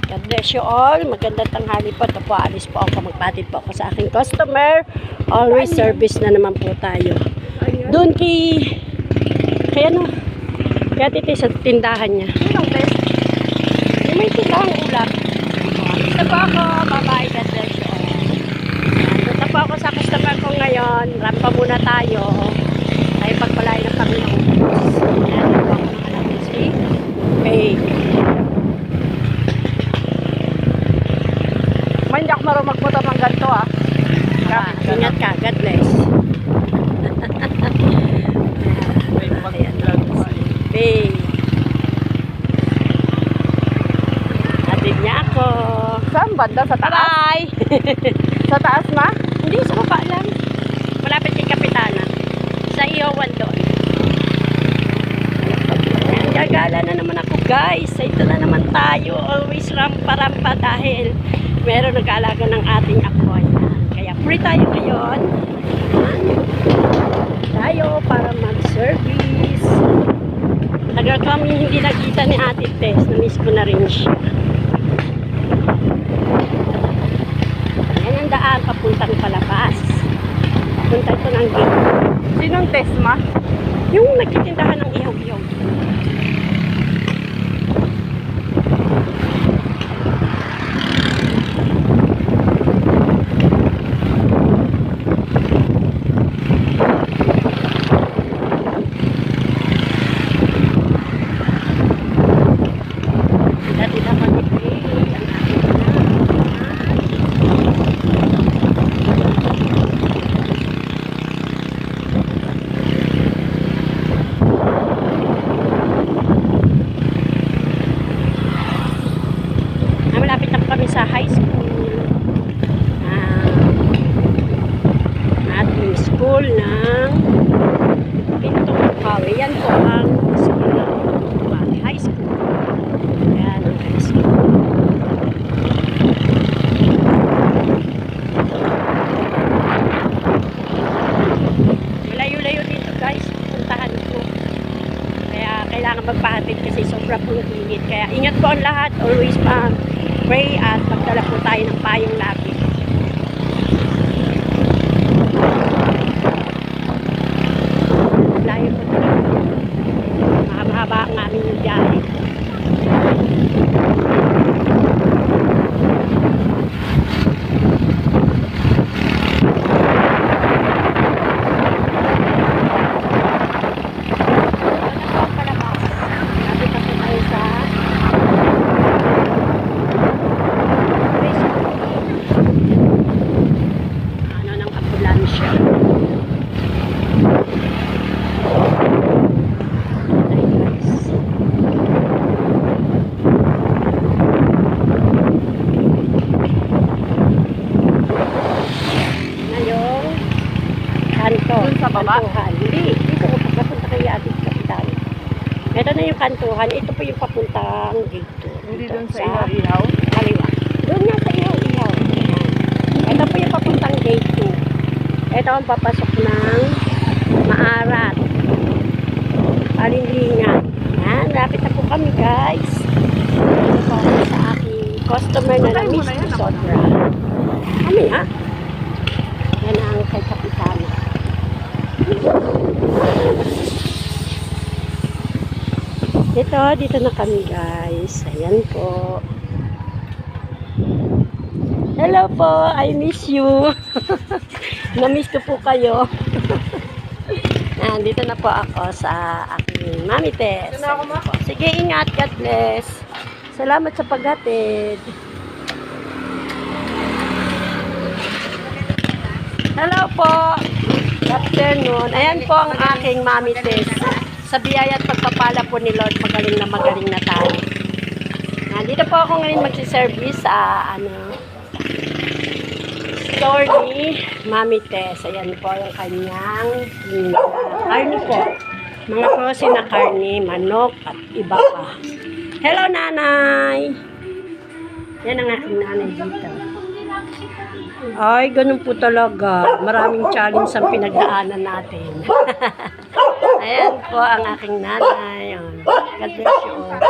God bless you all. Magandang tanghali po. Ito po, alis po ako. Magpatid po ako sa aking customer. Always service na naman po tayo. Doon kaya titi sa tindahan niya. May tindahan ulam. Ito po ako. Bye-bye. God bless you all. Ito po ako sa customer ko ngayon. Rampa muna tayo. Tayo pagpalain ng Panginoon. Ayan po ako nakalapit si Faye. Hindi ako marunong magmotor ng ganito ah. Ingat ka, God bless. Hey. Atid niya ako. Saan banda? Sa taas? Bye! Sa taas ma? Hindi, sa baba lang. Malapit kay Kapitana. Sa Iyawan doon. Gagala na naman ako guys. Ito na naman tayo. Always rampa-rampa dahil meron nag-aalaga ng ating aqua. Kaya free tayo ngayon. Tayo para mag-service. Tagal kami hindi nakita ni Ate Tess. Na-miss ko na rin siya. Yan ang daan papuntang palabas. Papunta ito ng gate. Sinong test ma? Yung nagtitindahan ng ihaw-ihaw. Malapit na kami sa high school. Ating school ng Pintong Bukawi. Yan po ang school ng Pintong Bukawi High School. Yan ang high school. Layo-layo dito guys. Puntahan ko. Kaya kailangan magpahatid kasi sobra pong init. Kaya ingat po ang lahat. Always pray at magdala po tayo ng payong lagi. Layo po talaga. Mahaba-haba ang aming biyahe. Doon sa baba? Kantuhan. Hindi. Dito ko papunta kay Ate Kapitan. Ito na yung kantuhan. Ito po yung papuntang gate. Hindi doon sa ihaw-ihaw? Kaliwa. Doon nga sa ihaw-ihaw. Ito po yung papuntang gate 2. Ito ang papasok ng Maarat. Palinglingan. Yan. Lapit na po kami guys. Ito po sa aking customer na na-miss ko sobra. Kami ha. Yan ang kay Kapitan. Dito na kami guys. Ayan po. Hello po, I miss you. Na-miss ko po kayo. Dito na po ako sa aking Mami Tess. Sige, ingat. God bless. Salamat sa paghatid. Hello po. Good afternoon. Ayan po ang aking Mami Tess. Sa biyaya at pagpapala po ni Lord, magaling na tayo. Dito po ako ngayon magsiservice sa store ni Mami Tess. Ayan po yung kanyang karne po. Mga frozen na karne, manok at iba pa. Hello nanay! Yan ang aking nanay dito. Ay, ganun po talaga. Maraming challenge ang pinagdaanan natin. Ayan po ang aking nanay. God bless you all.